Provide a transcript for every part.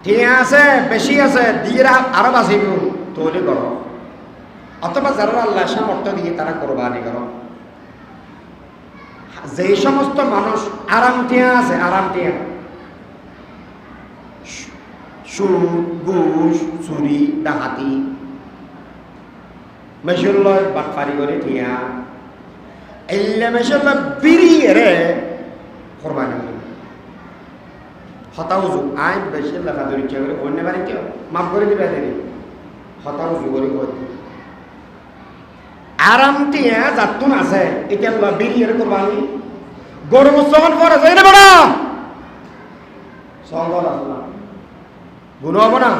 ঠিক আছে, বেশি আছে, দিয়ে আরো বাঁচিব তৈরি করো, অথবা যারা আল্লাহ সামর্থ্য দিয়ে তারা কোরবানি করো। যেই সমস্ত মানুষ আরাম টিয়া আছে, আরাম টিয়া, সুদ, ঘুষ, চুরি, ডাকাতি, মেশিল্লয় বাটপারি করে টিয়া, এলে মেশিল্লয় বিড়িয়ে রে কোরবানি করি। হতাও যুগ আইন বেশি লেখা ধরে ইচ্ছা করে অন্য বাড়িতে মাফ করে দিবে দেরি, হতাও যুগরে করে আরাম টিয়া যাতুন আছে, এটা বিড়িয়ে কোরবানি গরু মুসলমান পরে যাই না বেড়া সঙ্গল আসলা গুণ হবো না,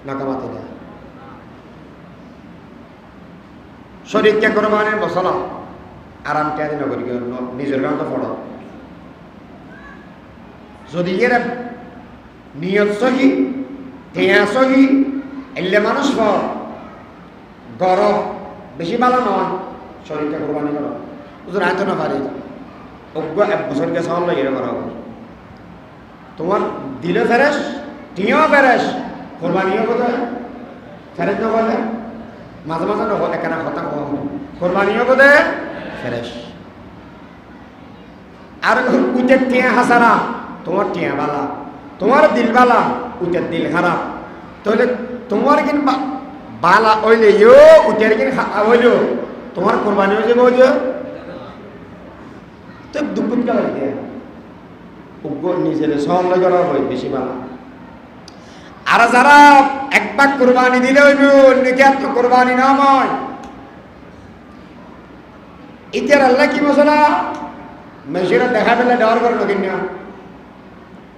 নাকামাতে দেয় শরীরকে কোরবানি বসলা আরাম টিয়া দিন করি নিজের গান তো পড়ো। যদি এরা নিয়ত সহি টিয়া সহি এলে মানুষ গরম বেশি ভালো নয়, শরীরকে কোরবানি করো হুজুর আয়তো না পারি অজ্ঞ এক বছর গেছে হল এর করা হবে, তোমার দিলে ফেরেস টিয়াও ফেরেস কোরবানিও বোধহয় ফেরেস না বলে মাঝে মাঝে এখানে কথা কম কোরবানিও বোধহয় ফেরেস। আর উটের টিয়া হাসারা তোমার টিয়া বালা, তোমার দিল বালা উটের দিল খারাপ, তাহলে তোমার কিন বালা ওইলে উটের কিন হইল তোমার কোরবানি হয়ে যাবে, ওই তো দুপুর গেল নিজের সহল করা হয় বেশি ভালো। আর যারা একবার কোরবানি দিলে হইব নিকে তো কোরবানি না হয়, ইতার আল্লাহ কি মশলা মেশিরা দেখা পেলে দেওয়ার করে লোক না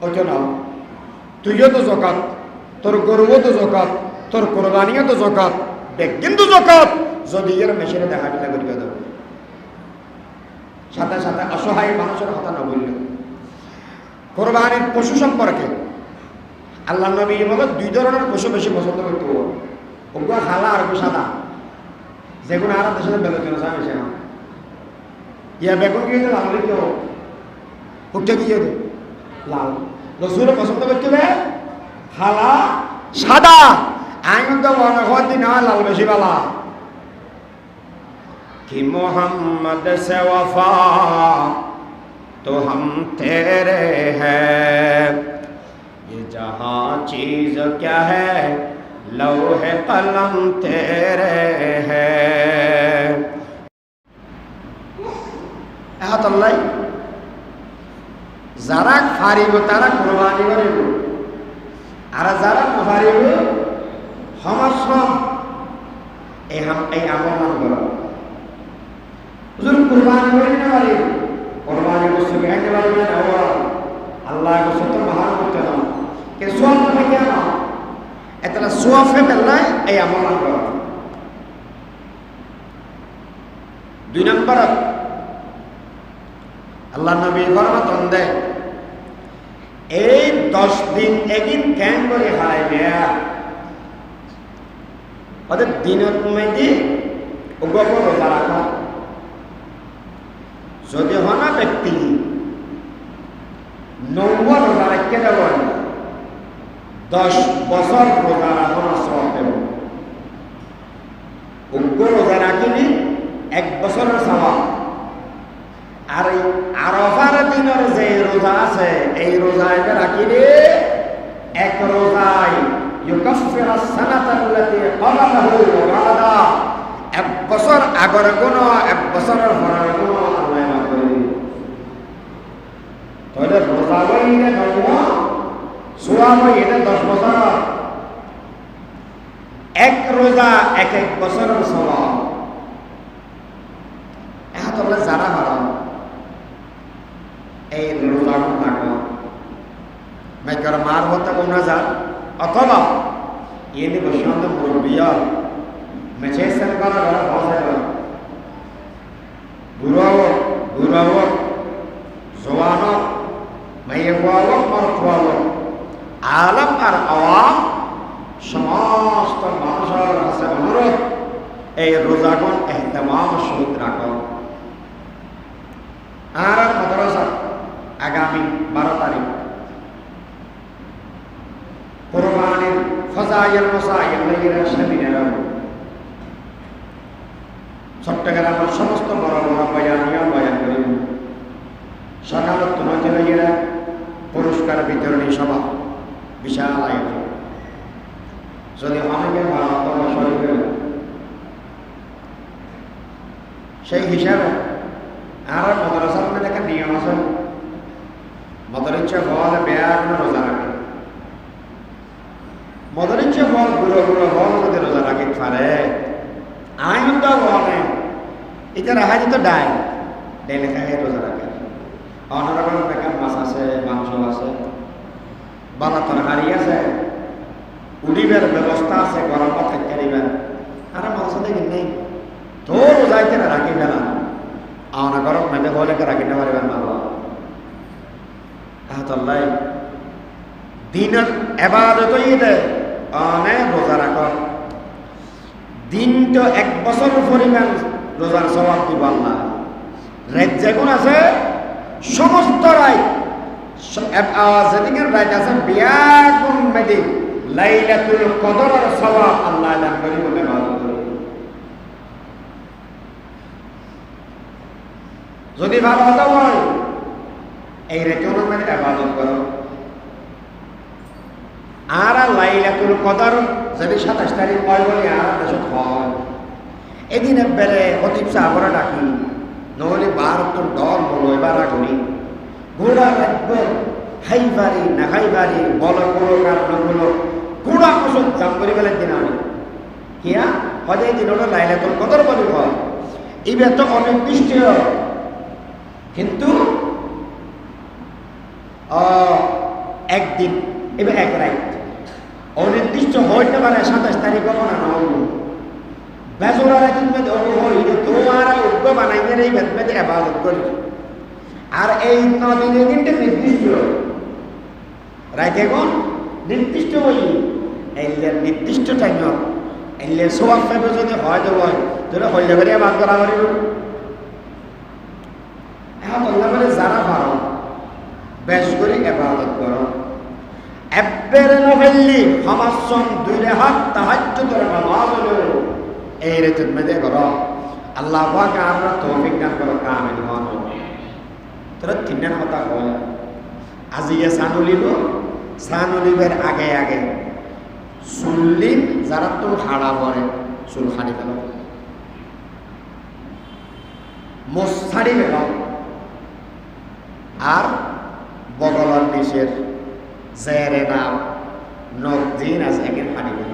ওইটা নাও, তুইও তো জকাত, তোর গরুও তো জকাত, তোর কোরবানিও তো জকাত, বেগিন তো জকাত, যদি এর মেশিনে দেখা পেলে করিবে দেব। সাথে সাথে অসহায় মানুষের কথা না বলল। কোরবানির পশু সম্পর্কে আল্লাহ নবী বলে দুই ধরনের পশু বেশি পছন্দ করতে, ওগুলো হালা আর সাদা, যেগুলো আর দেশের বেতন আছে ইয়া বেগুন গিয়ে লাল কেউ উঠতে গিয়ে লাল রসুল পছন্দ করতে হবে হালা সাদা, আইন তো মনে হয় দিন লাল বেশি বালা कि मोहम्मद से वफा तो हम तेरे हैं, ये जहाँ चीज क्या है लौहे कलम तेरे हैं। আল্লাহ যারা ফারিব তারা কোরবানি করিব, আর যারা ফারিব সমস্ত এই আমল করা হুজুর কুরবানি করি না পারি, কুরবানি বস্তু খাইতে পারবে না, আল্লাহ গোসত মহান করতে না কে সোয়াব থেকে না এতটা সোয়াফে পেলাই এই আমল করা। 2 নম্বর আল্লাহ নবী ফরমাতন দেয় এই 10 দিন একদিন কেন করে হারাইবে ওদের দিনের মধ্যে ওগো রোজা রাখা, যদি হনা ব্যক্তি 90 রোজা রাখতে দেবেন 10 বছর রোজা রাখার সওয়াব দেব, উগ্র রোজা রাখিনি 1 বছরের সওয়াব। আর এই আরাফার দিনের যে রোজা আছে এই রোজায় রাখিলে এক রোজায় ইউকাফিরু সানাতাল্লাতী ক্বাবলাহু ওয়া বা'দা, 1 বছর আগের গুনাহ 1 বছরের পরের গুনাহ আল্লাহ মাফ করে দিবেন। তাহলে রোজা হইলে নয় সওয়াব এটা 10 বছর, এক রোজা 1 বছরের সওয়াব। এখন তোমরা যারা হারাম এই রোজা থাকো মেকর মার হতে কোনা যা অথবা এনে বসন্ত মুরব্বিয়া মেছে সেন করা বড় ভাষা করা বুড়াও জওয়ানো মাইয়াও মারফাও আলম আর আওয়াম সমস্ত মানুষের কাছে অনুরোধ এই রোজাগণ এহতেমাম সহিত রাখো। আর মাদ্রাসা আগামী 12 তারিখ ফজাইল মাসাইল লাইরা সেমিনার চট্টগ্রামের সমস্ত বড় বড় বয়ান করিব সকালত নজরেরা পুরস্কার বিতরণী সভা বিশাল আয়োজন যদি অনেকে ভারত শরীরে সেই হিসাবে আর মাদ্রাসার মধ্যে একটা নিয়ম আছে মদের ইচ্ছে ফল ব্যাগ রোজা রাখে মদের ইচ্ছে ফল গুঁড়ো গুঁড়ো ফল যদি রোজা রাখে পারে আইন তো বলে এটা রাখা যেত ডাইলে খাই রোজা রাখে অন্য রকম বেকার মাছ আছে মাংস আছে বালা তরকারি আছে উড়িবের ব্যবস্থা আছে গরম ভাত খাইতে আর মাংস দেখি নেই তো রোজাইতে রাখি ফেলা আনা গরম মেঘে বলে রাখি না পারবেন না আহতাল্লাহ দিনের এবাদতই দেয় অনেক রোজা রাখ দিন তো 1 বছর পরিমাণ রোজার স্বভাব দিব আল্লাহ রাত যেগুন আছে সমস্ত রাত যেদিকের রাত আছে বিয়াগুন মেদি লাইলাতুল কদরের স্বভাব আল্লাহ দান করি বলে যদি ভালো হতো হয় এই রেখেও মানে ইবাদত করো আর লাইলাতুল কদর যদি 27 তারিখ হয় বলে আর দেশত হয় এদিনে বেলে খতিব সাহেবরা ডাকি নহলে বার তো ডর বলো এবার রাখুনি ঘোড়া রাখবে খাইবারি না খাইবারি বলো কোনো কারণ হলো ঘোড়া কসম জাম করে গেলে দিন আমি কিয়া হজে দিন ওটা লাইলাতুল কদর বলে হয় এবার তো অনির্দিষ্ট কিন্তু একদিন এবার এক রাত অনির্দিষ্ট হইতে পারে 27 তারিখ না বেজোরা রাত তোমার উগ্র বানাইতে এই বেদমেতে ইবাদত করি আর এই 9 দিনের দিনটা নির্দিষ্ট রাতে কোন নির্দিষ্ট হই এই নির্দিষ্ট টাইম এই সওয়াব পাবে যদি হয় তো হয় তাহলে হইলে করে বাদ করা পারিব এখন আল্লাহ বলে যারা পারো বেশ করে ইবাদত করো এব্বের নভেল্লি হামাসন 2 রাকাত তাহাজ্জুদের নামাজ হলো এই রাতের মধ্যে করো আল্লাহ পাক আমরা তৌফিক দান করো কামিল হন তোরা তিনটা কথা বলে আজি সানুলিবের আগে আগে সুল্লিম যারা তো হাড়া পরে চুল খাড়ি ফেল মোসাড়ি ফেল আর বগলার নিচের জেরে নাম নকদিন আছে একের পানি ফেল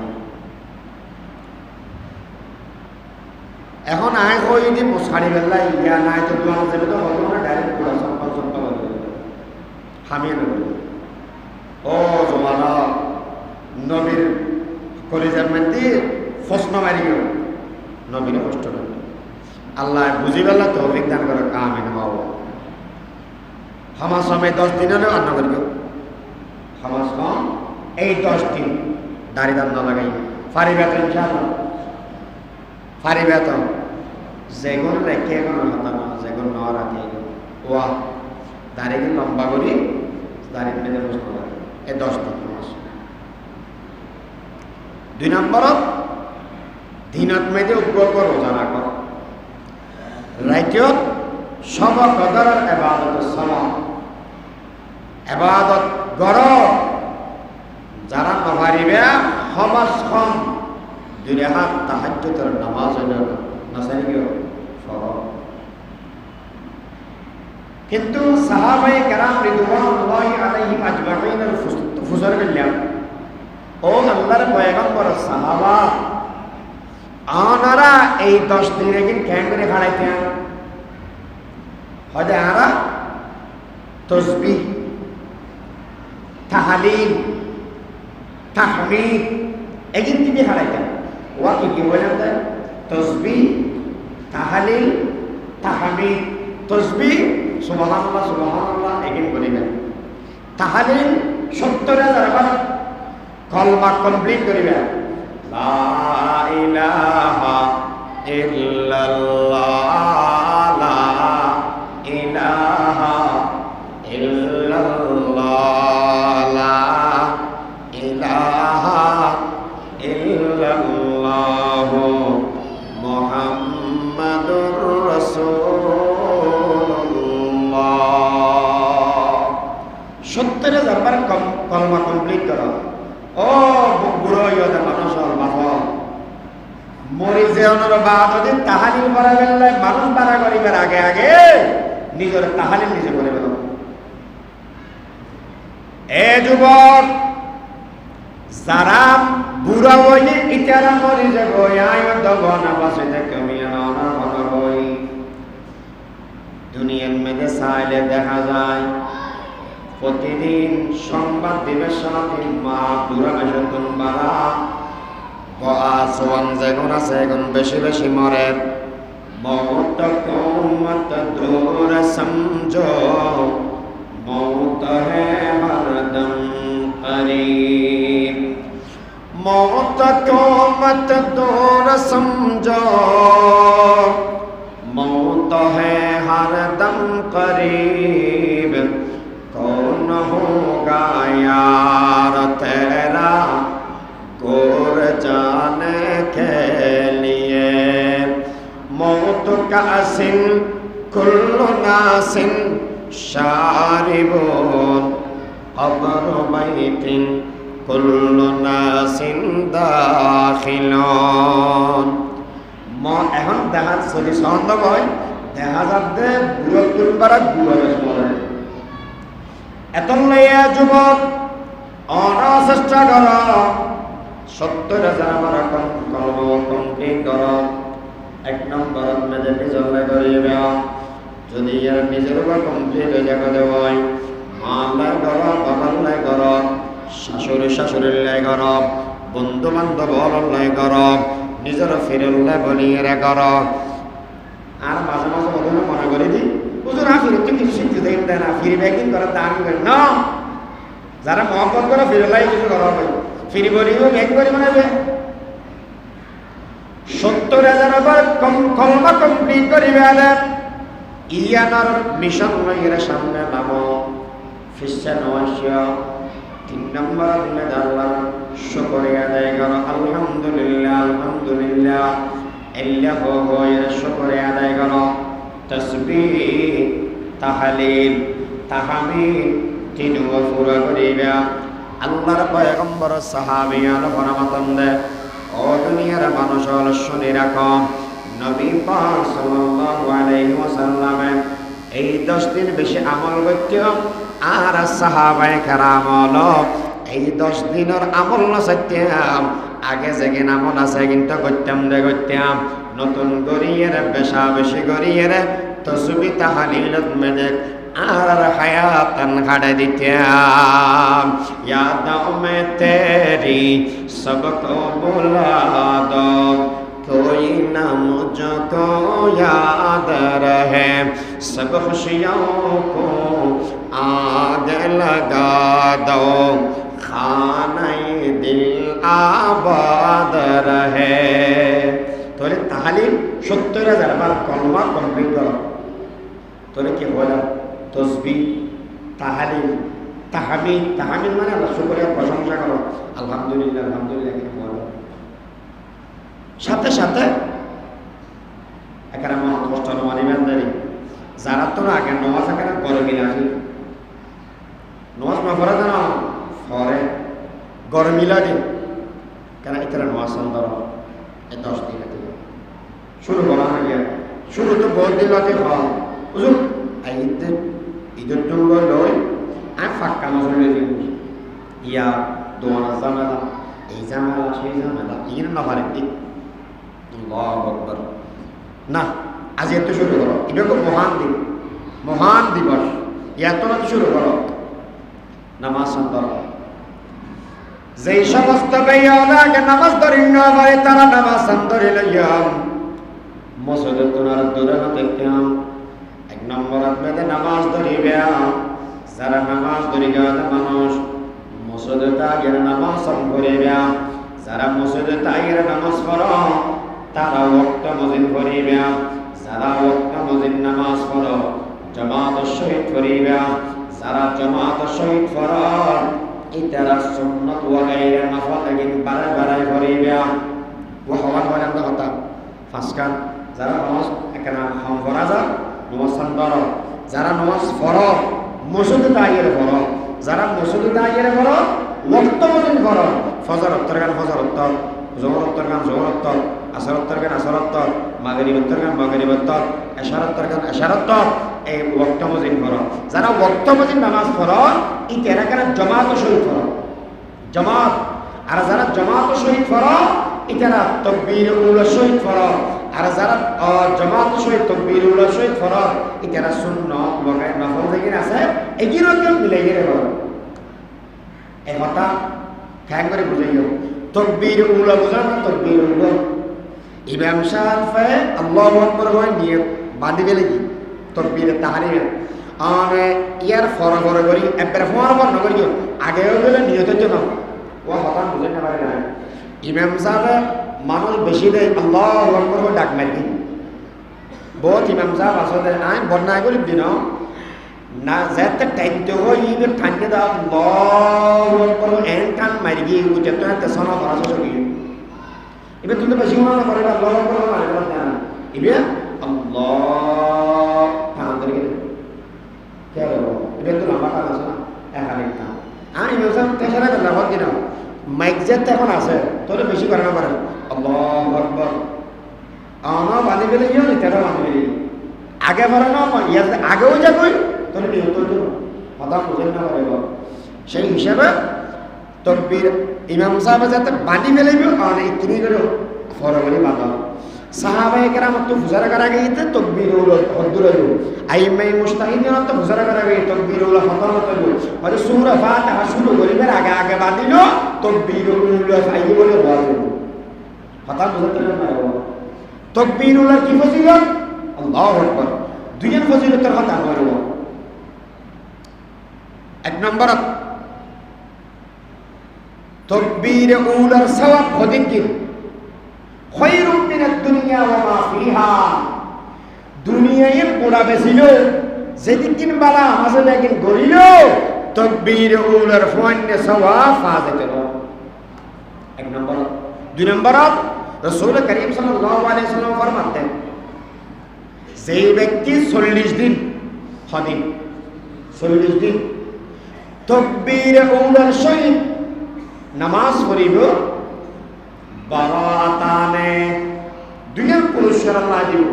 এখন আয় হই দি মোসাড়ি ফেললা ইয়া নাই তো তোমার যাবে তো হলো না ডাইরেক্ট পুরা সম্পর্ক হামিয়ে নেব ও জমানা নবীর কলিজার মধ্যে প্রশ্ন মারিও নবীর কষ্ট করে আল্লাহ বুঝি পেলা তৌফিক দান করে কামিন হও হামাস সময় 10 দিনের রান্না করিব হামাস কম এই 10 দিন দাড়ি দাম না লাগাই ফারিবে তো ইনশাআল্লাহ ফারিবে তো যেগুন রেখে কোন হতা না যেগুন না রাখে ওয়া দাড়ি লম্বা করি দাড়ি মেনে প্রশ্ন করে এই 10 দিন মাস 2 নম্বরত দিনত মেদে উগ্র রোজা রাখো রাইতত সব কদরের ইবাদত সওয়াব ইবাদত করো যারা নপারিবে সমাজ কম 2 রাকাত তাহাজ্জুদের নামাজ হলো নাসারিও ফরজ কিন্তু সাহাবায়ে কেরাম রিদওয়ানুল্লাহি আলাইহিম আজমাইনের ফুজর গেলাম ও আল্লাহর পয়গম্বর সাহাবা আনারা এই 10 দিনে কি কেন করে খাড়াইতে হদে আরা তাসবিহ তাহলিল তাহমিদ এগিন দিকে খাড়াইতে ওয়া কি বলেন তা তাসবিহ তাহলিল তাহমিদ তাসবিহ সুবহানাল্লাহ সুবহানাল্লাহ এগিন বলিবেন তাহলিল 70,000 বার কলমা কমপ্লিট করিবেন লা ইলাহা ইল্লাল্লাহ লা ইলাহা ইল্লাল্লাহ লা ইলাহা একবার কলমা কমপ্লিট করো ও বুড়ো ইয়তে মানুষ বাপ মরি যে অনর বাদ যদি তাহালিল করা গেলে মানুষ বাড়া করিবার আগে আগে নিজের তাহালিল নিজে করে গেল এ যুবক যারা বুড়া হইলে ইটারা মরি যাব আয় দবনা বাসিতে কমিয়া না ভালো হই দুনিয়ার মধ্যে চাইলে দেখা যায় প্রতিদিন সংবাদ দিবে সাথে মা বুড়া মেশন বাড়া সোয়ান যেগুন আছে এখন বেশি বেশি মরে মৌত মত দূর সমঝো মৌত হ্যাঁ হরদম কरीब मौत को मत दूर समझो मौत है हरदम करीब कौन होगा यार तेरा गोर जाने के लिए मौत का असिन कुल्लु नासिन शारिबुन अबर बैतिन कुल्लु नासिन दाखिलुन এখন দেখা চলি সন্দ কয় দেখা যাবে বুড়ো তুলবারা বুড়ো মরে এত লইয়া যুবক অনচেষ্টা কর 70,000 আমার কর্ম কমপ্লিট কর এক নম্বর মেজে নিজলে করিবে যদি এর নিজের উপর কমপ্লিট হয়ে যাবে হয় মাল্লাই কর বাবাল্লাই কর শাশুড়ির লাই কর বন্ধু বান্ধব লাই কর নিজের ফিরল্লাই বলিয়ে কর আর মাঝে মাঝে মনে মনে করে দি হুজুর আসলে তুমি কিছু শিখতে দেয় না ফিরে ব্যাকিং করার দান করেন না যারা মহব্বত করে ফিরল্লাই কিছু করা হবে ফিরি বলিব ব্যাক করি বানাবে 70,000 বার কলমা কমপ্লিট করিবে আলেম ইয়ানার মিশন লইয়ের সামনে নামো ফিসা নওয়াশিয়া 3 নম্বর দিনে আল্লাহ শুকরিয়া আদায় করো আলহামদুলিল্লাহ আলহামদুলিল্লাহ আল্লাহ হয়ের শুকরিয়া আদায় করো তাসবিহ তাহলিল তাহমিদ তিনও পুরা করিবে আল্লাহর পয়গম্বর সাহাবিয়ান ফরমাতন দে ও দুনিয়ার মানুষ হল শুনে রাখো নবী পাক সাল্লাল্লাহু আলাইহি ওয়াসাল্লাম এই 10 দিন বেশি আমল করতে আর সাহাবায়ে কেরাম হলো এই 10 দিনের আমল না সত্যম আগে যেগে আমল আছে কিন্তু করতাম নতুন গরিয়ের বেশা বেশি গরিয়ের তসবিহ তাহলিলত মেদে আর হায়াতন খাড়ে দিতাম यादों में तेरी सबको बुला दो कोई न मुझको याद रहे सब खुशियों को आग लगा दो खाने दिल आबाद रहे তোরে তাহলিল 70,000 বার কলমা কমপ্লিট করো তোরে কি বলা তসবিহ তাহলিল তাহমিদ মানে আল্লাহ শুকরিয়া প্রশংসা করো আলহামদুলিল্লাহ আলহামদুলিল্লাহ কি বলো সাথে সাথে এখানে মন কষ্ট নয় ইমানদারি যারা তো আগে নামাজ এখানে করে মিলে আসি নামাজ না পড়া জানো পরে গড় মিলা দিন কেন এখানে নামাজ সন্ধ্যা এই 10 দিন শুরু করা না গিয়া শুরু তো বহুত দিন লাগে হয় বুঝুন ঈদের জন্য লই আর ফাঁকা নজরে দিন ইয়া দোয়ানা জামেলা এই জামেলা সেই জামেলা ইন না পারে ঠিক আল্লাহু আকবার না আজ এত শুরু করো এটা খুব মহান দিবস এত না শুরু করো নামাজ সন্তান যেই সমস্ত বেয়ালাকে নামাজ ধরিন না পারে তারা নামাজ ধরে লইয়াম মসজিদে তোনার দূরে দেখতাম এক নম্বর আপনাকে নামাজ ধরিবে যারা নামাজ ধরিবে মানুষ মসজিদে তাগের নামাজ পড়িবে যারা মসজিদে তাগের নামাজ পড়ো তারা ওয়াক্ত মসজিদ পড়িবে যারা ওয়াক্ত মসজিদ নামাজ পড়ো জামাত শহীদ পড়িবে যারা জামাত শহীদ পড়ো ইতারা সুন্নাত ওয়া গায়রা নফল লাগিন বারে পড়িবে ওয়া হওয়ান বলেন না কথা ফাসকান যারা নামাজ এখানে হাম করা যায় নামাজ পড়ো যারা নামাজ পড়ো মসজিদে তাগের পড়ো যারা মসজিদে দাঁড়িয়ে করো ওয়াক্ত মতন করো ফজর উত্তর গান ফজর উত্তর জোহর উত্তর গান জোহর উত্তর আসর উত্তর গান আসর উত্তর মাগরিব উত্তর গান মাগরিব উত্তর এশার উত্তর গান এশার উত্তর এই ওয়াক্ত মতন করো যারা ওয়াক্ত মতন নামাজ পড়ো এই তেরাকার জামাত শহীদ করো জামাত আর যারা জামাত শহীদ করো এটারা তাকবীর উলা শহীদ করো আর যারা জামাত শহীদ তাকবীর উলা শহীদ করো এটারা সুন্নাত ওয়াগায় নফল যেগুলো আছে এগুলো কেউ মিলাই গেলে করো এই কথা খেয়াল করে বুঝাইও তাকবীর উলা বুঝানো না তাকবীর উলা ইমাম সাহেব আল্লাহু আকবার হয় নিয়ে বাঁধি গেলে কি তাকবীর তাহরির আর ইয়ার ফরফর করি একবার ফরফর না করিও আগেও গেলে নিয়তের জন্য ও কথা বুঝে না পারে না ইমাম সাহেব মানুষ বেশি দেয় আল্লাহু আকবার করে ডাক মারি বহুত ইমাম সাহেব আসলে আইন বন্যায় করে দিন না যাতে টাইমতে হয় ইবে ঠান্ডা দা আল্লাহু আকবার এন টান মারি গিয়ে উঠে তো এত সোনা ফরাস হয়ে ইবে তুমি বেশি মনে করে আল্লাহু আকবার মারি না ইবে আল্লাহ টান ধরে কে রে ইবে তো লম্বা টান আছে না এখানে টান আর ইমাম সাহেব তেছাড়া না হত দিন মাইক যেতে এখন আছে তোরে বেশি করে না পারে আল্লাহু আকবার আনা বাঁধি ফেলে গিয়ে তেরা বাঁধি ফেলে আগে পারে না ইয়াতে আগেও যা কই তোরে নিয়ত তো কথা বুঝেন না পারে সেই হিসাবে তাকবীর ইমাম সাহেব যাতে বাঁধি ফেলেবি আর ইতনি করে ফরমানি বাঁধা সাহাবায়ে কেরাম তো ফুজারা করা গিয়েতে তাকবীরুল হদ্দুরাইল আইমাই মুস্তাহিদিন তো ফুজারা করা গিয়ে তাকবীরুল হতমত মানে সূরা ফাতিহা শুরু করিবার আগে আগে বাঁধিল তাকবীরুল ফাইল বলে বলে কথা বুঝতে না তাকবীরুল কি ফজিলত আল্লাহু আকবার দুইজন ফজিলতের কথা বলব এক নম্বর তাকবীর উলার সওয়াব হদিকির খায়রুম মিনাদ দুনিয়া ওয়া মা ফিহা দুনিয়ায় পোড়া বেছিল যেদিন বালা মাঝে একদিন গরিল তাকবীর উলার ফয়নে সওয়াব ফাজতে এক নম্বর দুই নম্বর রাসূল করিম সাল্লাল্লাহু আলাইহি ওয়াসাল্লাম ফরমাতেন যে ব্যক্তি 40 দিন হদিন 40 দিন তাকবীর উলার সহিত নামাজ পড়িব বারাতানে দুনিয়ার পুরস্কার আল্লাহ দিব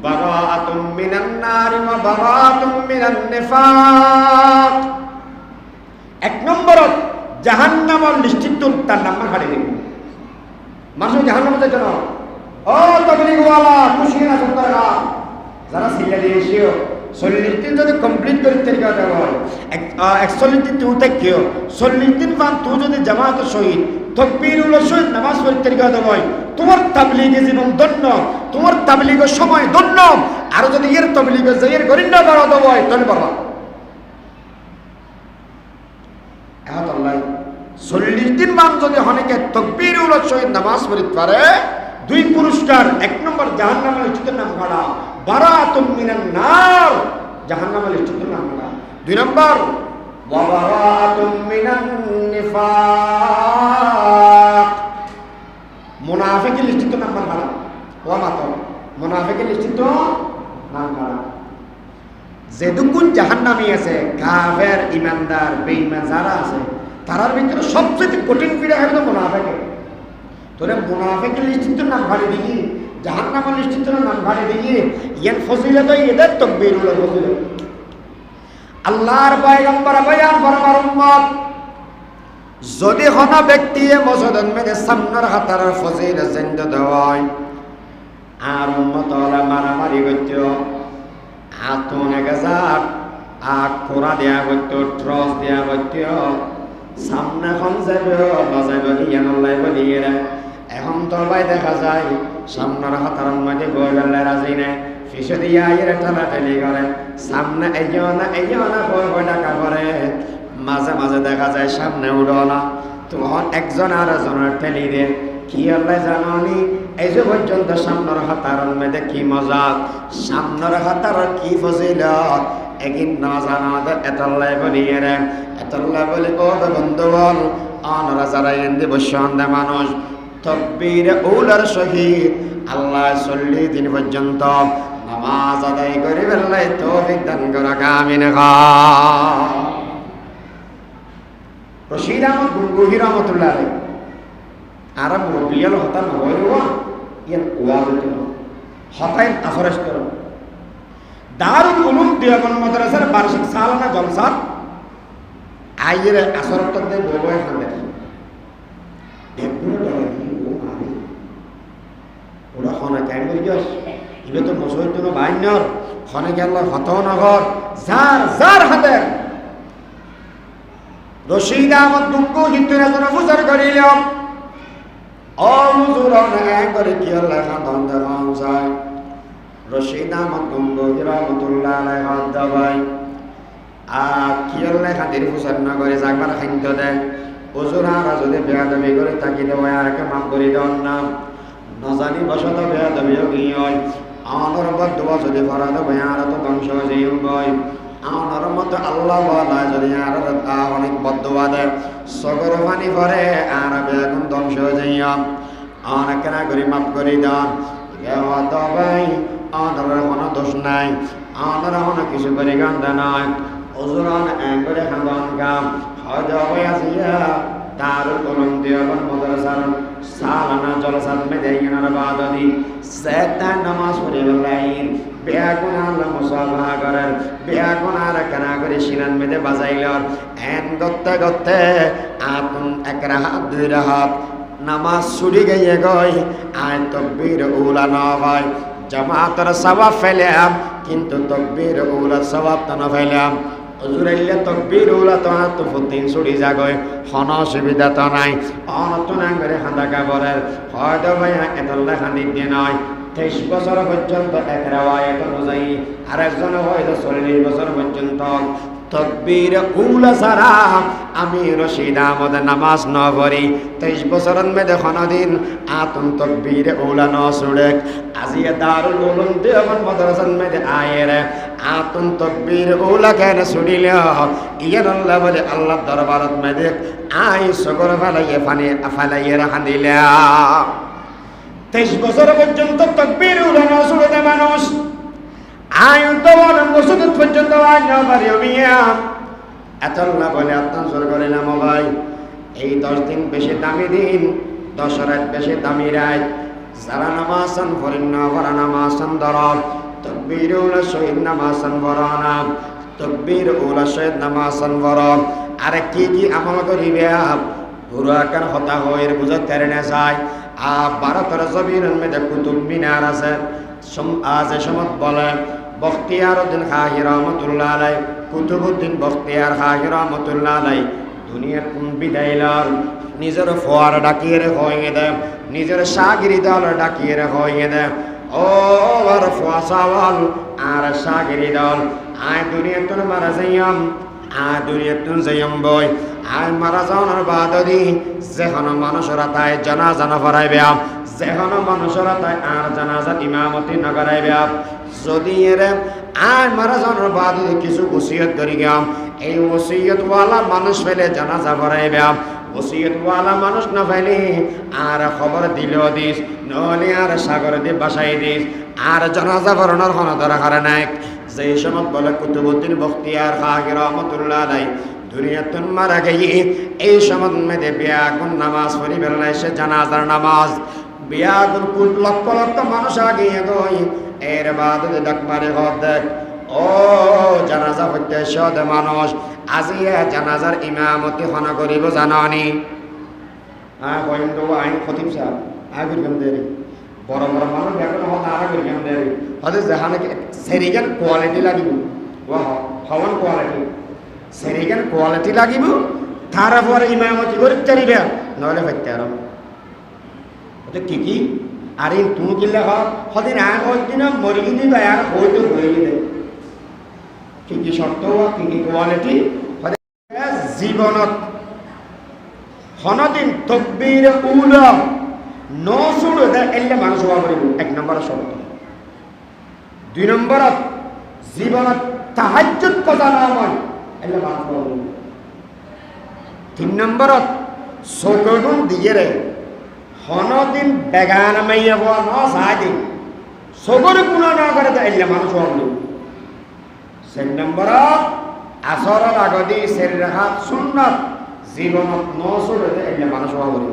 বারাতুম মিনান নার ওয়া বারাতুম মিনান নিফাক এক নম্বর জাহান্নামের লিস্টিত তার নাম্বার হারিয়ে দিব মানুষ জাহান্নামে যেতে না ও তাবলীগ ওয়ালা খুশি না সুন্দরগা যারা সিরিয়া দিয়ে এসেও 40 দিন যদি কমপ্লিট করে তরিকা দেওয়া হয় 41 দিন তুই থাকিও 40 দিন বাদ তুই যদি জামাত শহীদ তাকবীরুল শহীদ নামাজ পড়তে তরিকা দেওয়া হয় তোমার তাবলীগের জীবন ধন্য তোমার তাবলীগের সময় ধন্য আর যদি এর তাবলীগের জয়ের গরিন্না বাড়া দেওয়া হয় তাহলে বাবা এখন আল্লাহ 40 দিন বাদ যদি অনেকে তাকবীরুল শহীদ নামাজ পড়তে পারে দুই পুরস্কার এক নম্বর জাহান্নামের লিস্টের নাম কাটা বারাতুম মিনান নার জাহান্নামের লিস্টের নাম কাটা দুই নম্বর ওয়া বারাতুম মিনান নিফাক মুনাফিকের লিস্টের নাম কাটা ওয়া মাতো মুনাফিকের লিস্টের নাম কাটা যে দুকুন জাহান্নামী আছে কাফের ইমানদার বেঈমান যারা আছে তারার ভিতরে সবচেয়ে কঠিন পীড়া হলো মুনাফিক তোরে মুনাফিকের লিস্টের নাম ভাড়ি দিই জাহান্নামের লিস্টের নাম ভাড়ি দিই ইয়ান ফজিলত এদের তাকবীরুল ফজিলত আল্লাহর পয়গম্বর বয়ান ফরমার উম্মত যদি হনা ব্যক্তি মসজিদের মধ্যে সামনের হাতার ফজিলত জিন্দ দেওয়ায় আর উম্মত ওলা মারামারি করত আতনে গজাত কোরা দেয়া করত ট্রস দেয়া করত সামনে খন যাবে বাজাইব ইয়ান লাই বলিয়ে এখন তো ভাই দেখা যায় সামনের হাতার মধ্যে বই বেলা রাজি নাই পিছু দিয়ে আইয়ের ঠেলাঠেলি করে সামনে এইজনা বই ডাকা করে মাঝে মাঝে দেখা যায় সামনে উঠো না তখন একজন আর একজনের ঠেলি দে কি আল্লাহ জানি এই যে পর্যন্ত সামনের হাতার মধ্যে কি মজা সামনের হাতার কি ফজিলত একদিন না জানা এতল্লাই বলিয়ে রে এতল্লাই বলি ও বন্ধুবল অনরা যারা এন্দি বসন্দে মানুষ তাকবীর উলার শহীদ আল্লাহ 40 দিন পর্যন্ত নামাজ আদায় করি বেলায় তৌফিক দান করা আমিন। রশিদ আহমদ গঙ্গোহী রহমতুল্লাহ আলাইহি আর মুরব্বিয়াল হতা নয় ইয়ান ওয়াজ হতাই আসরেশ করো দারুল উলুম দেওবন্দ মাদ্রাসার বার্ষিক সালানা জলসা আইয়ের আসরত দে বলয় খানে দেখুন ও মারি ওরা খনা কেন গিয়েছ ইবে তো মসজিদ তো বাইনর খনে গেল হত নগর যার হাতে রশিদ আহমদ দুঃখ হিতুরে জন ফুজার করিল ও হুজুর না করে কি আল্লাহ খান দেওয়ান যায় রশিদ আহমদ গঙ্গোহী রহমতুল্লাহ আলাইহি হাত ভাই কি আল্লাহ খাতির ফুজার না করে জাগবার খাদ্য দেয় হুজুর আর যদি বেয়াদবি করে তাকি দেব আর কে মাফ করে দেন না নজানি বসত বেয়াদবি কি হয় আমার বদুয়া যদি ফরাদ বয়ার তো ধ্বংস হয়ে যায় আমার মত আল্লাহ ওয়ালা যদি আর অনেক বদুয়া দেয় সগর পানি পরে আর বেগুন ধ্বংস হয়ে যায় অনেক না করে মাফ করে দেন ভাই আমার কোনো দোষ নাই আমার কোনো কিছু করে গান্ধা নাই ওজরান করে খান কাম হয়তো হয়ে আসিয়া দারুল উলুম দেওবন্দ মাদ্রাসার সালানা জলসাত মে দেইনার বাদদি সেতান নামাজ পড়ে বলাইন বেগুন আল্লাহ মুসাফা করার বেগুন আর কানা করে শিরান মেদে বাজাইলর এন গত্তে আপন এক রাহাত দুই রাহাত নামাজ ছুটি গিয়ে গই আয় তকবীর উলা না হয় জামাতের সওয়াব ফেলাম কিন্তু তকবীর উলা সওয়াব তো না ফেলাম হুজুর আইলে তকবীর উলা তো হাত ফুতিন ছুটি যাগয় কোন অসুবিধা তো নাই অনতনা করে খান্দা কাবরের হয়তো ভাই এতলা খান্দি দিয়ে নয় 23 বছর পর্যন্ত এক রাওয়ায়াত অনুযায়ী আরেকজন হয়তো 40 বছর পর্যন্ত তকবীর উলা সারা আমি রশিদ আহমদ নামাজ ন পড়ি 23 বছরের মধ্যে কোনদিন আতন তকবীর উলা ন ছুড়ে আজিয়া দারুল উলুম দেওবন্দ মাদ্রাসার মধ্যে আয়ের আতন তকবীর উলা কেন ছুড়িল ইয়ার আল্লাহ বলে আল্লাহ দরবারত মধ্যে আই সগর ফালাইয়ে ফালাইয়ে রাখা দিলা 23 বছর পর্যন্ত তকবীর উলা ন ছুড়ে মানুষ আয়ন তো মসজিদ পর্যন্ত আয় না পারি মিয়া এতল্লা বলে আত্মসর করিলাম ভাই এই 10 দিন বেশি দামি দিন 10 রাত বেশি দামি রাত যারা নামাজান ফরিন না পড়া নামাজান দরব তকবীর উলা শহীদ নামাজান পড়ানা তকবীর উলা শহীদ নামাজান পড়ব আর কি আমল করিবে পুরা কান হতা হয়ে বুঝা তেরনে যায় ভারতের জমিনের মধ্যে কুতুব মিনার আছে আজ সমত বলে বখতিয়ারউদ্দিন খাহি রহমতুল্লাহ আলাইহি কুতুবউদ্দিন বখতিয়ার খাহি রহমতুল্লাহ আলাইহি দুনিয়ার বিদায়লার নিজের ফোয়ার ডাকিয়ে হয়ে দে নিজের শাগিরিদাল ডাকিয়ে হয়ে দে ও আর ফোয়াসাওয়াল আর শাগিরিদাল আয় দুনিয়াতুন মারা যাইয়াম আয় দুনিয়াতুন যাইয়াম বই আয় মারা যাওয়ার বাদদি যেখানে মানুষরা তাই জানাজা না পড়াইবে যেখানে মানুষরা তাই আর জানাজার ইমামতি না করাইবে যদি এরে আর মারা যাওয়ার বাদ কিছু ওসিয়ত করি গেলাম এই ওসিয়তওয়ালা মানুষ ফেলে জানাজা পড়াইবে ওসিয়তওয়ালা মানুষ না ফেলে আর খবর দিলেও দিস নহলে আর সাগর দিয়ে বাসাই দিস আর জানাজা পড়ানোর কোনো দরকার নাই যেই সময় বলে কুতুবউদ্দিন বখতিয়ার খাহি রহমতুল্লাহ আলাইহি দুনিয়াতুন মারা গিয়ে এই সময় মেয়েদের বিয়াগুন নামাজ পড়ি বেলায় সে জানাজার নামাজ বিয়াগুন কুল লক্ষ লক্ষ মানুষ আগিয়ে গই এর বাদে ডাকবারে হদ ও জানাজা হইতে সদ মানুষ আজিয়া জানাজার ইমামতি হন করিব জানানি কইন তো আইন খতিব সাহেব আগের গন্দেরি বড় বড় মানুষ এখন হদ আগের গন্দেরি হদে জাহানে সেরিগান কোয়ালিটি লাগিব ওয়া হওয়ান কোয়ালিটি সেরিগান কোয়ালিটি লাগিব তারপরে ইমামতি করে চারিবে নহলে হইতে আর ওটা কি আরে তুমি কিল্লা হদিন আগ দিন মরিগি দিবা আর হইতে হয়ে দে কি শর্ত কি কোয়ালিটি জীবনত হনদিন তকবীর উলা নসুড় দে এলে মানুষ হওয়া পারিব 1 নম্বর শর্ত 2 নম্বরত জীবনত তাহাজ্জুদ কথা না হয় এলে মানুষ হওয়া পারিব 3 নম্বরত সকগুন দিয়ে রে হনদিন বেগান মাইয়া হওয়া ন সাহায্য সবর গুণা না করে তো এলে মানুষ হওয়া পারিব 4 নম্বরত আসরের আগদি শরীর হাত সুন্নাত জীবনত নচলে এনে মানুষ হওয়া বলি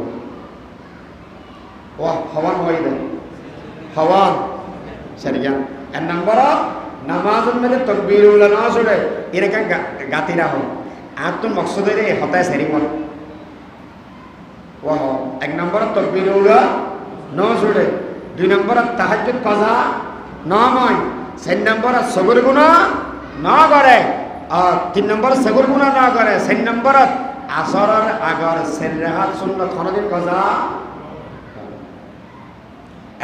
ও হওয়ান হয়ে দেয় হওয়ান সেরিয়া এক নম্বর নামাজের মধ্যে তকবীরুল্লাহ নচলে এরকম গাতিরা হল আর তো মকসদের এই হতায় সেরি মন ও এক নম্বর তকবীরুল্লাহ নচলে দুই নম্বর তাহাজ্জুদ কাজা নয় চার নম্বর সবর গুণা ন করে আর তিন নম্বর সবর গুণা ন করে চার নম্বর আসরের আগর সেরহাত সুন্নত কোনদিন কাজা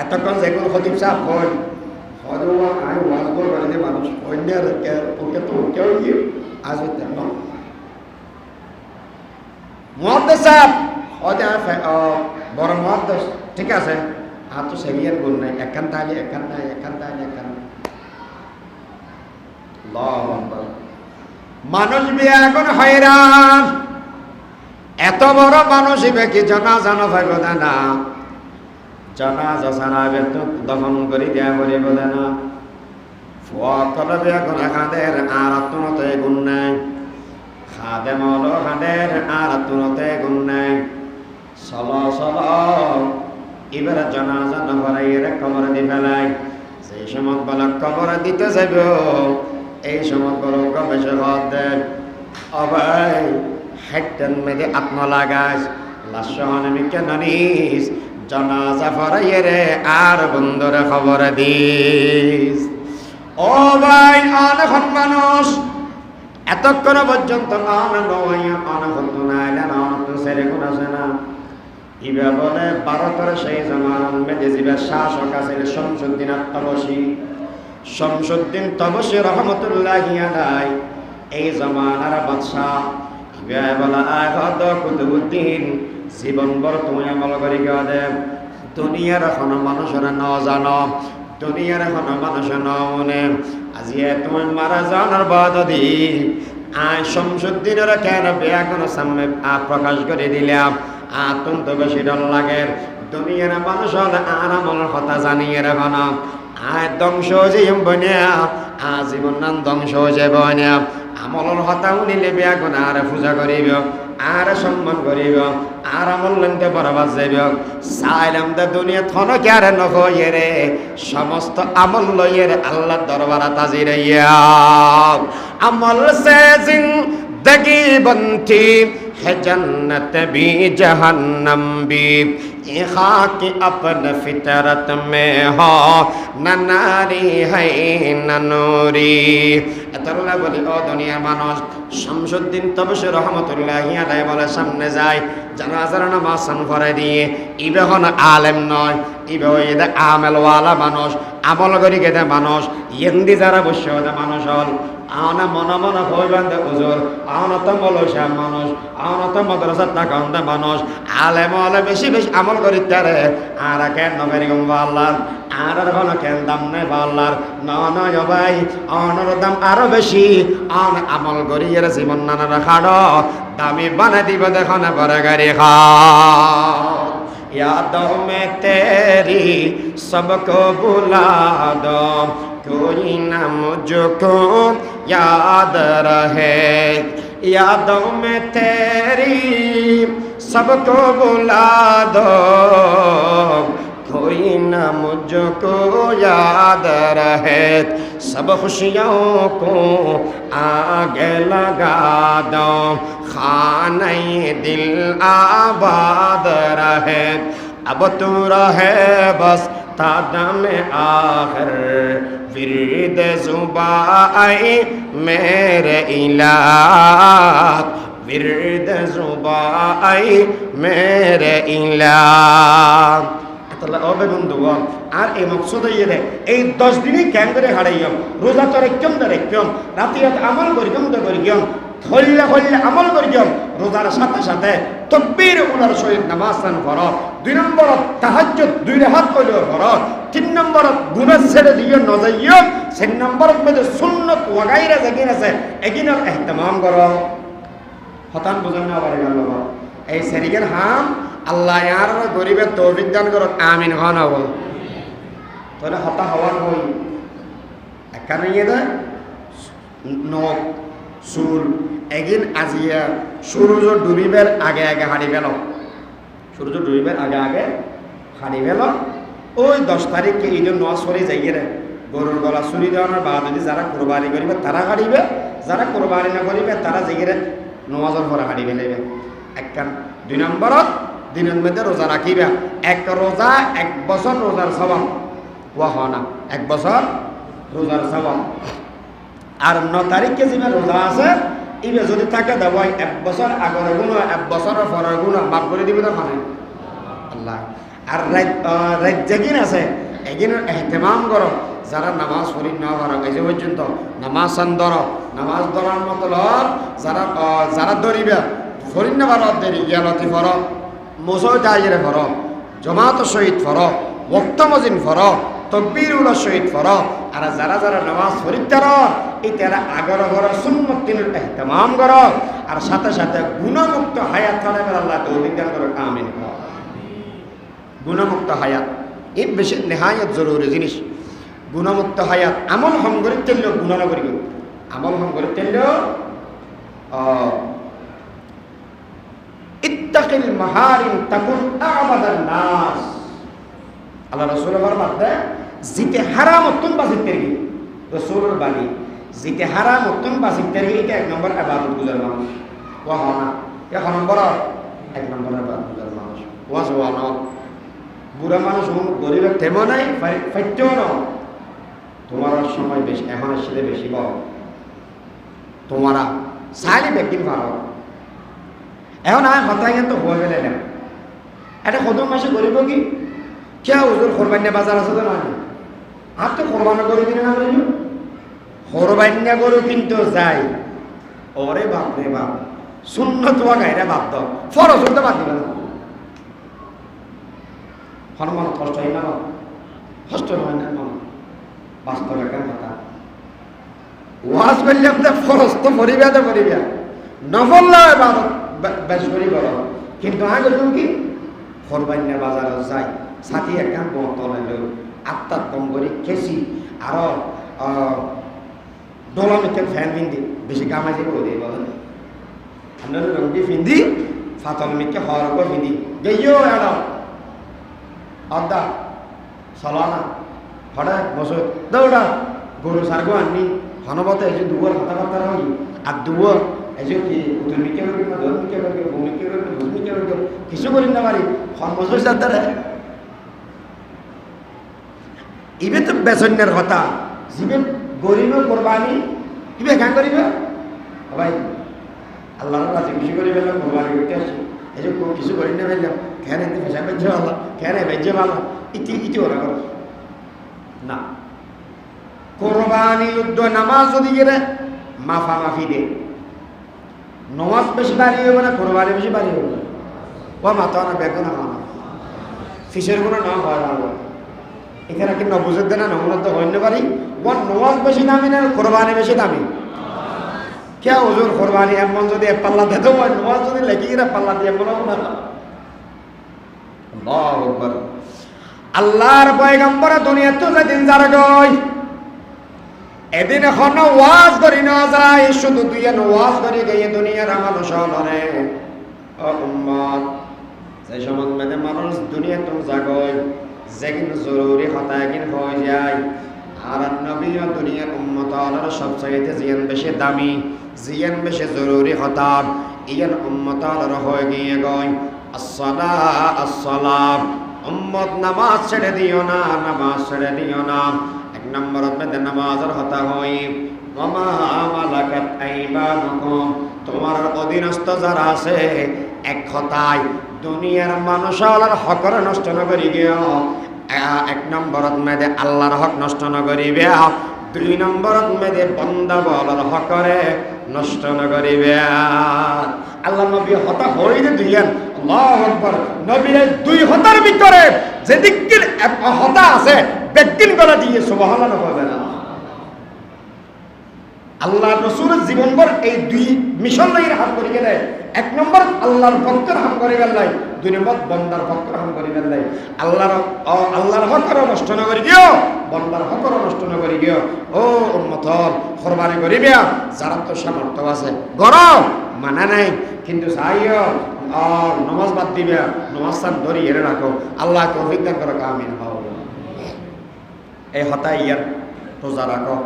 এতক্ষণ যেগুলো খতিব সাহেব হয় হয়তো আমি ওয়াজ করবো যে মানুষ অন্যের ওকে তো কেউ আজ ন মুহাদ্দিস সাহেব হয়তো বড় মুহাদ্দিস ঠিক আছে আর তো সেরিয়ার গুণ নাই একান তাহলে একান নাই একান তাহলে একান মানুষ বিয়া এখন হয়রান এত বড় মানুষ কি জানাজা না ভাই বোধ না জানাজা সারা দফন করে দেয়া বলে বোধ না ফল বিয়া করে খাদের আর আত্মনতে গুণ নাই খাদে মল খাদের আর আত্মনতে গুণ নাই চল চল এবার জানাজা না ভরাই কবর দি ফেলাই সেই সময় বলা কবর দিতে যাইব এই সময় বড় গবেষক দেন অবাই হাইটেন মেঘে আত্ম লাগাস লাশনে কেন নিস জানাজা ফরাইয়ে রে আর বন্ধুরে খবর দিস ও ভাই অনেক মানুষ এতক্ষণ পর্যন্ত অনেক নাইলে না তো সেরে কোন আছে না ইবা বলে ভারতের সেই জামানার মেঘে জিবা শাসক আছেন শামসুদ্দিন আত্মবসী শামসুদ্দিন তবসী রহমতুল্লাহি আলাইহি এই জামানার বাদশাহ ইবা বলা আহাদ কুতুবউদ্দিন জীবন ভর তুমি আমল করি গদে দুনিয়ার কোন মানুষের ন জানো দুনিয়ার কোন মানুষ ন মনে আজিয়ে তুমি মারা জানার বাদদি আয় শামসুদ্দিনের কেন বিয়া কোন সামনে প্রকাশ করে দিলাম আতন্ত বেশি ডর লাগে দুনিয়ার মানুষ আরামল কথা জানিয়ে রাখো না আয় ধ্বংস যে বনিয়া আজীবন নাম ধ্বংস যে বনিয়া আমলের হতা উনিলে বিয়া কোন আর পূজা করিব আর সম্মান করিব আর আমল লইতে বরবাদ যাইব সাইলাম দা দুনিয়া থন কেয়ার নখয়ে রে সমস্ত আমল লইয়ে আল্লাহ দরবারে তাজির ইয়া আমল সে জিন্দগি বনতি है जन्नत भी जहन्नम भी ये खाक अपन फितरत में हो न नारी है न नूरी এতলা বলি ও দুনিয়ার মানুষ শামসুদ্দিন তবসী রহমতুল্লাহি আলাইহি বলে সামনে যায় জানাজার নামাজ পড়াই দিয়ে ইবে হন আলেম নয় ইবে ওইদা আমলওয়ালা মানুষ আমল করি গেদে মানুষ ইন্দি যারা বসে ওদা মানুষ হল আনা মনে মনে হইবান্ধে হুজুর আনা তো মলসা মানুষ আনা তো মাদ্রাসাত থাকান্দে মানুষ আলেম হলে বেশি বেশি আমল করি তারে আর কেন নবেরি গম আল্লাহ আর হন কেন দাম নেই আল্লাহর না নয় ভাই অনর দাম আরো বেশি আন আমল করি এর জীবন নানা রাখাড় দামি বানা দিব দেখো না বড় গাড়ি খা यादों में तेरी सबको बुला दो कोई ना मुझको याद रहे यादों में तेरी सबको बुला दो कोई ना मुझको याद रहे सब खुशियों को आगे लगा दो खाने दिल आबाद रहे अब तू रहे बस तादम आखिर विरद जुबाई मेरे इलाह विरद जुबाई मेरे इलाह বন্ধুগণ আর এই মকসদ এই 10 দিনই কেন করে হারাইম রোজা তো রেখম না রেখম রাতে আমল করিম তো করিম হল্লা হল্লা আমল করিম রোজার সাথে সাথে তকবীর উলার সহিত নামাজ পড়ো 2 নম্বর তাহাজ্জুদ 2 রাকাত কইলো পড়ো 3 নম্বর গুনাহ ছেড়ে দিও না যাইও 4 নম্বর মধ্যে সুন্নাত ওয়াগাইরা যেগিন আছে এগিনার ইহতিমাম করো হতান বুঝান না পারে আল্লাহ এই সেরিগের হাম আল্লাহ আর গরিবের তৌফিক দান করুক আমিন হন হব তাহলে হতা হওয়ার হই এখানে নখ চুল এগিন আজিয়া সূর্য ডুবিবার আগে আগে হাঁড়ি গেল, সূর্য ডুবিবার আগে আগে হাঁড়ি গেল। ওই 10 তারিখকে ঈদের নামাজ পড়ে যাইয়ে রে গরুর গলা চুরি দেওয়ানোর বা যদি যারা কোরবানি করিবে তারা হাঁড়িবে, যারা কোরবানি না করিবে তারা যাইয়ে নামাজের পরে হাঁড়ি ফেলাইবে একখান। 2 নম্বরত দিনের মধ্যে রোজা রাখিবে, এক রোজা 1 বছর রোজার সওয়াব ওয়া হনা, 1 বছর রোজার সওয়াব। আর 9 তারিখকে যে রোজা আছে ইবে যদি থাকে দেবই 1 বছর আগের গুণ 1 বছরের পরের গুণ মাফ করে দিবে না মানে আল্লাহ। আর রাত যেদিন আছে এদিনের এহতেমাম করো, যারা নামাজ পড়ি না পারো এই যে পর্যন্ত নামাজ ধর, নামাজ ধরার মতলব যারা যারা ধরিবে ফরিন না পারো দেরি গিয়ালতি ফর মোসই দায়ের ফর জমাত শহীদ ফর ওয়াক্ত মজিন ফর তকবীরুল শহীদ ফর। আর যারা যারা নামাজ পড়িতার এই তারা আগর ঘরের সুন্নত দিনের এহতেমাম করো, আর সাথে সাথে গুণমুক্ত হায়াত থাকলে আল্লাহ তৌফিক দান করো, আমিন। গুণমুক্ত হায়াত এই বেশি নেহায়ত জরুরি জিনিস। গুণমুক্ত হায়াত আমল হম করে তেললেও গুণ না করিব, আমল হম করে তেললেও ইত্তাকিল মাহারিম তাকুন আবাদান নাস। আল্লাহ রাসূলের ফরমাতে জিতে হারাম অত্যন্ত বাজিতে রে রাসূলের বাণী, জিতে হারাম অত্যন্ত বাজিতে রে এটা 1 নম্বর ইবাদত গুজার মানুষ ওয়া হনা, 1 নম্বর 1 নম্বর ইবাদত গুজার মানুষ ওয়া জওয়ানা। বুড়া মানুষ গরিব তেমন নাই ফাইতেও না, তোমার সময় বেশি এখন আসলে বেশি বড় তোমারা চাইলে ব্যক্তির ভালো এখন আর হতায় কিন্তু হয়ে গেলে না এটা কত মাসে করিব কি কে ওজোর কোরবানিয়া বাজার আছে তো নয় আর তো কোরবানি করে কিনে না বলি কোরবানিয়া গরু কিন্তু যাই ওরে বাপ রে বাপ সুন্নত ওয়া গায়রা বাপ দাও ফরজ হতে বাদ দিবে না হরমন কষ্ট হয় না কষ্ট হয় না বাস্তব একটা কথা। ওয়াজ করলে তো ফরজ তো পড়িবে তো পড়িবে নফল্লা বেশ করি করো, কিন্তু আগে তুমি কি কোরবানিয়া বাজারে যাই সাথী একটা বোতল এলো আত্মার কম করে খেছি আরো ডোলা মিথ্যে ফ্যান পিন্ধি বেশি গামাজি করে বলে আমরা রঙি পিন্ধি ফাতল মিথ্যে হওয়ার উপর পিন্ধি গেইও এড়াও আদা সালানা হঠাৎ বসে দৌড়া গরু সারগো আননি হনবতে এই যে দুয়ার কথাবার্তা হই আর দুয়ার এই যে কি উত্তরমিকে করবি না ধর্মিকে করবি ভূমিকে করবি ভূমিকে করবি কিছু করি না পারি বছর সাদ্দারে ইবে তো বেসন্যের কথা জিবে গরিব কোরবানি ইবে কেন করিবে ভাই আল্লাহর কাছে কিছু করি ফেললাম কোরবানি করতে আসি এই যে কিছু করি না ফেললাম কেন এতে পেশা বেঁচে আল্লাহ কেন বেঁচে ভালো ইতি ইতি ওরা করো না। কোরবানি যুদ্ধ নামাজ যদি গেলে মাফামাফি দে নামাজ বেশি বাড়ি হবে না কোরবানি বেশি বাড়ি হবে না ও মাথা না বেগুন না ফিসের কোনো নাম হয় না এখানে কি নবুজের দেনা নমুনত হইতে পারি ও নামাজ বেশি দামি না কোরবানি বেশি দামি কে ওজোর কোরবানি এমন যদি এক পাল্লা দিতে হয় নামাজ যদি লেগে গেলে পাল্লা দিয়ে এমন হবে না। আল্লাহু আকবার। আল্লাহর পয়গম্বর দুনিয়াতে যেদিন যারা গই এদিন এখন ওয়াজ করি না যায় শুধু তুই ওয়াজ করি গিয়ে দুনিয়ার মানুষ হলে ও উম্মত সেই সময় মানে মানুষ দুনিয়াতে জাগয় যেদিন জরুরি কথা একদিন হয়ে যায় আর নবী দুনিয়ার উম্মত হলার সবচাইতে জিয়ান বেশি দামি জিয়ান বেশি জরুরি হতাম ইয়ান উম্মত হলার হয়ে গিয়ে গয় আসসালাহ আসসালাম উম্মত নামাজ ছেড়ে দিও না নামাজ ছেড়ে দিও না। 1 নম্বরত মধ্যে নামাজের কথা হই ওমা মালাকাত আইমানুকুম তোমার অধীনস্থ যারা আছে এক কথায় দুনিয়ার মানুষের হকর নষ্ট না করি গিয়া 1 নম্বরত মধ্যে আল্লাহর হক নষ্ট না করিবে 2 নম্বরত মধ্যে বান্দা বলার হকরে নষ্ট না করিবে। আল্লাহ নবী হতা হইতে দিলেন আল্লাহু আকবার নবীর 2 হতার ভিতরে যে দিকের হতা আছে ব্যক্তির গলা দিয়ে সুবহানাল্লাহ হবে না। আল্লাহ রাসূলের জীবনভর এই 2 মিশন লইয়ে হাম করি গেলে 1 নম্বর আল্লাহর ভক্তের হাম করি গেলাই 2 নম্বর বান্দার ভক্তের হাম করি গেলাই আল্লাহর হকর নষ্ট না করি দিও বান্দার হকর নষ্ট না করি দিও। ও উম্মত কোরবানি করিবে যারা তো সামর্থ্য আছে গরম মানা নাই কিন্তু চাইও নমাজ বাদ দিবে নমাজ সান ধরি এনে রাখো আল্লাহ তৌফিক দান করো আমিন হও এই হতা ইয়ার রোজা রাখো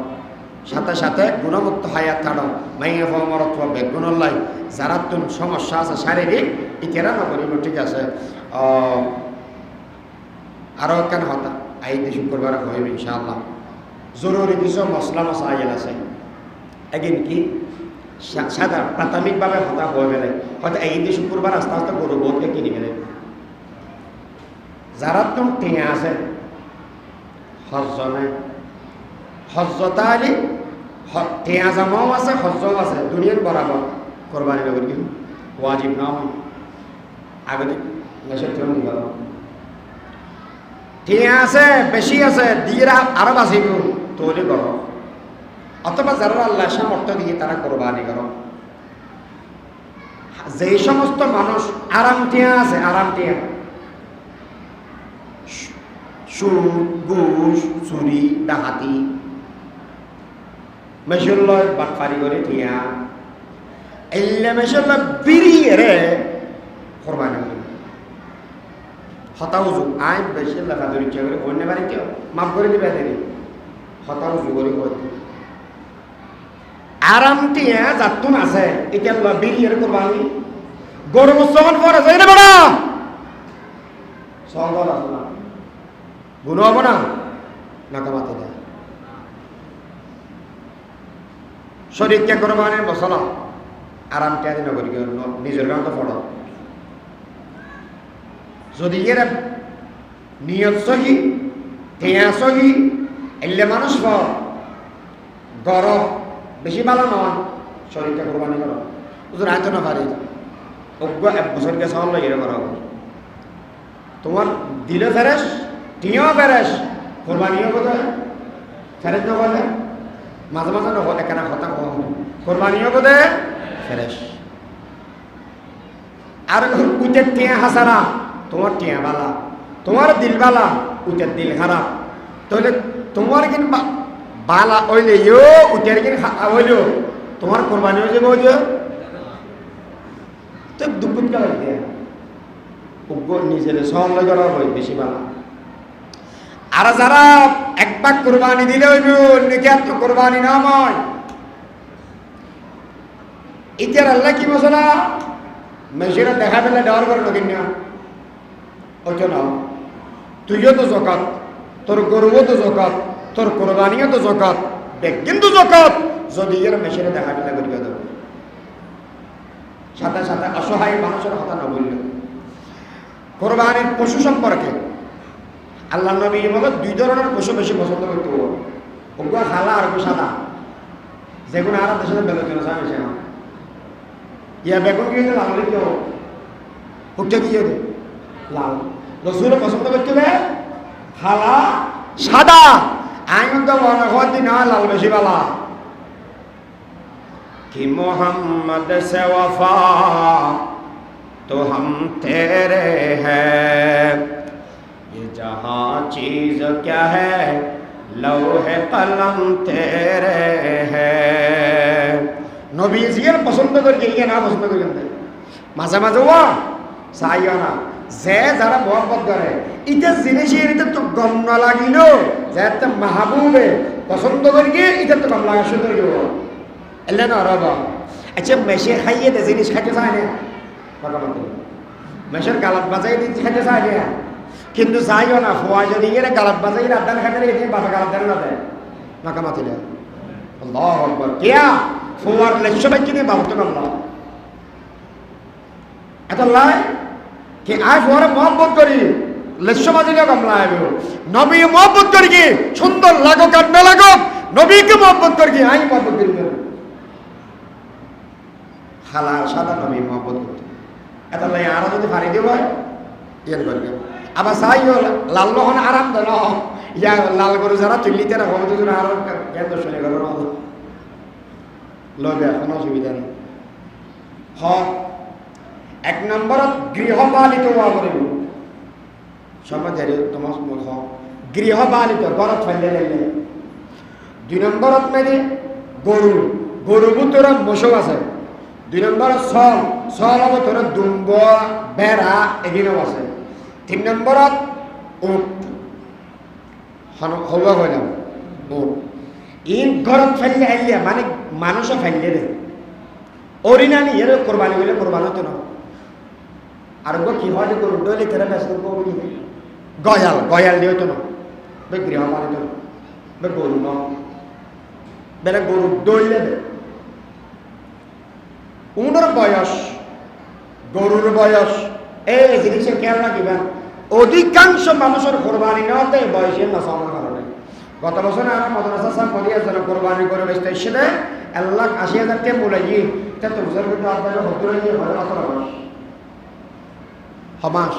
সাথে সাথে গুণমুক্ত হায়াত থাকো মাইয়া ফমরত বেগুন লাই যারা তুমি সমস্যা আছে শারীরিক ইকেরা নকরিব ঠিক আছে আরও কেন হতা আইতে শুক্রবার হইব ইনশাআল্লাহ জরুরি কিছু মশলা মশলা আইল আছে এগিন কি সাদা প্রাথমিকভাবে হতা হয়ে গেলে হয়তো এই দিন শুক্রবার আস্তে আস্তে গরু বোধকে কিনে গেলে যারা তো টেঁয়া আছে হজ্জ নাই হজ্জতা আলি টেঁয়া জামাও আছে হজ্জও আছে দুনিয়ার বরাবর কোরবানি নগর কিন্তু ওয়াজিব না হয় আগে দেশের জন্য ভালো টেঁয়া আছে বেশি আছে দিয়ে আরো বাঁচিব তৈরি করো অথবা যারা আল্লাহ সামর্থ্য দিয়ে তারা কোরবানি করো যেই সমস্ত মানুষ আরাম টিয়া আছে আরাম টিয়া সুদ ঘুষ চুরি ডাকাতি মেশল্লয় বাটপারি করে টিয়া এলে মেশল্লয় বিড়িয়ে রে কোরবানি করে হতাও যুগ আইন বেশি লেখা ধরে ইচ্ছা করে অন্য বাড়ি কেউ মাফ করে দিবে দেরি হতাও যুগ করে আরামটি যাতুন আছে এটা বিরিয়ার কোরবানি গরু মুসলমান পরে যাই না বড় সঙ্গল আছে না গুণ হবো না নাকামাতে দেয় শরীরকে কোরবানি বসল আরামটি আদি নগরী নিজের গান তো পড়ো যদি এর নিয়ত সহি টেয়া সহি এলে মানুষ গরম বেশি ভালো নয় শরীরটা কোরবানি করো হুজুর আয়তো না পারি অজ্ঞ এক বছর গেছে হল এর করা তোমার দিলে ফেরেস টিও ফেরেস কোরবানিও বোধহয় ফেরেস না বলে মাঝে মাঝে নহ এখানে কথা কোরবানিও বোধে ফেরেস আর উটের টিয়া হাসারা তোমার টিয়া বালা তোমার দিল বালা উটের দিল খারাপ তাহলে তোমার কিন্তু বালা ওইলে ইও উটের কিন হইলো তোমার কোরবানি হয়ে যাবে ওই তো দুপুর কাল দিয়ে নিজের সহল করা হয় বেশি বালা আর যারা একবার কোরবানি দিলে হইব নাকি আর তো কোরবানি না হয় ইটার আল্লাহ কি মশলা মেশিনে দেখা পেলে দেওয়ার করে নাকি না ওইটা না তুইও তো জকাত তোর গরুও তো জকাত তোর কোরবানিও তো জকাত বেগিন তো জকাত যদি এর মেশিনে দেখা পেলে করিয়া দেব সাথে সাথে অসহায় মানুষের কথা না বলল কোরবানির পশু সম্পর্কে আল্লাহ নবী বলে দুই ধরনের পশু বেশি পছন্দ করতে ওগুলো হালা আর সাদা যেগুলো আর দেশের বেতন চাইছে ইয়া বেগুন কি লাল হলে কেউ উঠতে কি লাল রসুল পছন্দ করতে হবে হালা সাদা আইন তো মনে হয় দিন লাল বেশি বালা कि मोहम्मद से वफा तो हम तेरे हैं ये जहाँ चीज क्या है लौहे कलम तेरे हैं नबी जियर पसंद करके ये ना पसंद करके মাঝে মাঝে ও চাইও না যে যারা মোহাম্মত করে এটা জিনিসের এটা তো গম না লাগিল যে মাহবুবে পছন্দ করি এটা তো গম লাগা শুরু করব এলে না রবা আচ্ছা মেশে খাইয়ে দে জিনিস খাইতে চায় না মেশের গালাত বাজাই দিয়ে খাইতে চায় না কিন্তু চাইও না ফোয়া যদি এর গালাত বাজাই রাত খাইতে রেখে বাসা গালাত দেন না দেয় নাকামাতি দেয় আল্লাহু আকবার কিয়া ফোয়ার লেখছো বাকি নিয়ে বাবু আল্লাহ এটা লাই কি আই ফোয়ারে মহব্বত করি লেখছো বাজিলে কমলা আইব নবী মহব্বত করি কি সুন্দর লাগুক আর না লাগুক নবীকে মহব্বত করি আই মহব্বত করি হালা সাদা নবী মহব্বত করতে এটা লাই আরো যদি ফারি দিব ইয়ে করবে আবার চাইও লাল লহন আরাম দেন ইয়া লাল গরু যারা তুলিতে রাখো দুজন আরো জ্ঞান দর্শনী করো লবে কোনো অসুবিধা নেই হ এক নম্বরত গৃহপালিত হওয়া করিব সমাজ তোমার হ গৃহপালিত ঘরত ফেলে লাইলে দুই নম্বরত মেরে গরু গরু ভিতরে মোষও আছে 2 নম্বর সল হব তোর দুম্ব বেড়া এগিয়েও আছে। 3 নম্বরত উট হওয়া হইলাম উট ইন ঘরত ফেললে আইলে মানে মানুষও ফেললে রে অরিনানি এর কোরবানি হইলে কোরবানি হতো না। আর কি হয় গরু ডলে তেরা ব্যস্ত করবি গয়াল দিয়ে হতো না বে গৃহ পালিত বে গরু ন বেলা গরু দৌড়লে দে উনার বয়স গরুর বয়স এই জিনিসের খেয়াল রাখিবেন। অধিকাংশ মানুষের কোরবানি নেওয়াতে বয়সের নসামার কারণে গত বছর আমার মাদ্রাসা সাহেব মদিয়া যেন কোরবানি করে বেসতে এসে 1,80,000 টাকা বলে জি তা তো বুঝার কিন্তু আপনাকে হতে হয়ে গিয়ে হয় কত মাস হমাস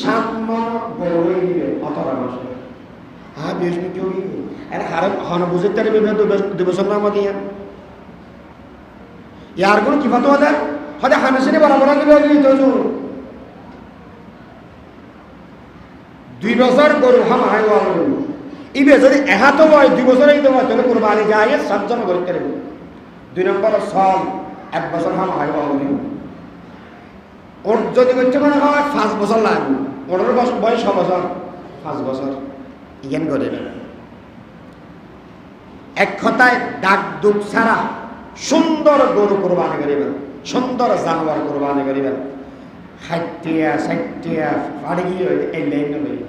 7 মন গরু হয়ে গিয়ে 18 মাস হ্যাঁ বেশ মিটি হয়ে গিয়ে এর হারে হন বুঝে তার বিভিন্ন 2 বছর না মদিয়া ইয়ার কোন কি ফতোয়া দেন হয়তো হানাসিনে বরাবর দিবে তো 2 বছর গরু হাম হাইওয়া ইবে যদি এহাতো হয় 2 বছর এই তো হয় তাহলে কুরবানি যায় 7 জন করতে পারবে। 2 নম্বর সল 1 বছর হাম হাইওয়া হবে ওর যদি করতে মনে হয় 5 বছর লাগবে ওর বয়স 6 বছর 5 বছর ইয়েন করে এক কথায় ডাক দুঃখ ছাড়া সুন্দর গরু কোরবানি করিবেন, সুন্দর জানোয়ার কোরবানি করিবেন। 60 ফাড়ি গিয়ে এই লাইন নেই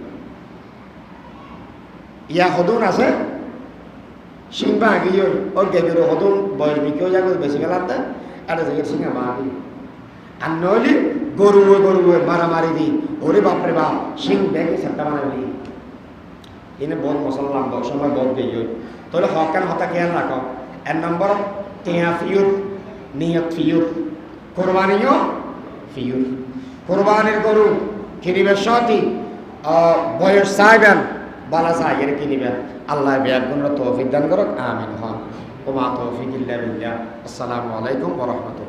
ইয়া হদুন আছে সিংবা গিয়ে ওর গেগের হদুন বয়স বিকেও যাবে বেশি গেলাম না একটা জায়গায় সিংহা মারি আর নইলে গরু মারামারি দি ওরে বাপরে বাপ সিং ব্যাগে সেটা বানাবি এনে বদ মশলা সময় বদ দিয়ে তাহলে হকান হতা খেয়াল রাখো। 1 নম্বর টিয়া ফিউর নিয়ত ফিউর কোরবানিও ফিউর কোরবানির গরু কিনিবের সাথী বয়স চাইবেন বালা চাইয়ের কিনিবেন। আল্লাহ বিয়ার গুণ তৌফিক দান করুক আমিন। হন ওমা তৌফিক ইল্লা বিল্লাহ। আসসালামু আলাইকুম ওয়া রাহমাতুল্লাহ।